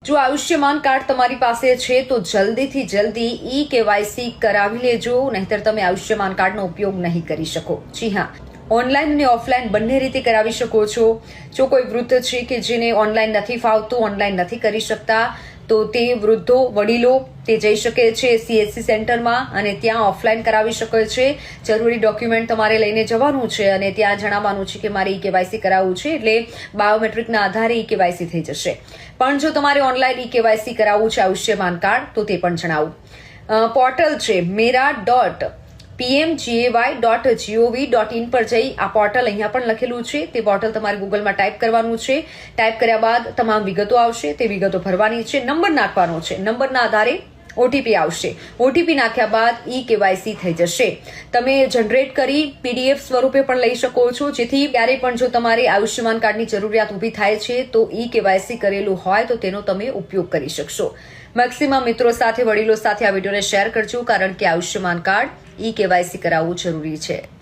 જો આયુષ્યમાન કાર્ડ તમારી પાસે છે તો જલ્દીથી જલ્દી ઈ-કેવાયસી કરાવી લેજો, નહીંતર તમે આયુષ્યમાન કાર્ડનો ઉપયોગ નહીં કરી શકો. જી હા, ઓનલાઈન અને ઓફલાઈન બંને રીતે કરાવી શકો છો. જો કોઈ વૃદ્ધ છે કે જેને ઓનલાઈન નથી ફાવતું, ઓનલાઈન નથી કરી શકતા, તો તે વૃદ્ધો, વડીલો તે જઈ શકે છે CSC સેન્ટરમાં અને ત્યાં ઓફલાઈન કરાવી શકે છે. જરૂરી ડોક્યુમેન્ટ તમારે લઈને જવાનું છે અને ત્યાં જણાવવાનું છે કે મારે ઈ-કેવાયસી કરાવવું છે, એટલે બાયોમેટ્રિકના આધારે ઈ-કેવાયસી થઈ જશે. પણ જો તમારે ઓનલાઈન ઈ-કેવાયસી કરાવવું છે આયુષ્યમાન કાર્ડ, તો તે પણ જણાવું. પોર્ટલ છે mera.pmgay.gov.in પર જઈ આ પોર્ટલ અહીંયા પણ લખેલું છે, તે પોર્ટલ તમારે ગૂગલમાં ટાઈપ કરવાનું છે. ટાઈપ કર્યા બાદ તમામ વિગતો આવશે, તે વિગતો ભરવાની છે, નંબર નાખવાનો છે, નંબરના આધારે OTP આવશે. OTP નાખ્યા બાદ ઈ-કેવાયસી થઈ જશે. તમે જનરેટ કરી PDF સ્વરૂપે પણ લઈ શકો છો, જેથી ક્યારેય પણ જો તમારે આયુષ્યમાન કાર્ડની જરૂરિયાત ઊભી થાય છે તો ઈ-કેવાયસી કરેલું હોય તો તેનો તમે ઉપયોગ કરી શકશો. મેક્સિમમ મિત્રો સાથે, વડીલો સાથે આ વિડીયોને શેર કરજો, કારણ કે આયુષ્યમાન કાર્ડ ઈ-કેવાયસી કરાવવું જરૂરી છે.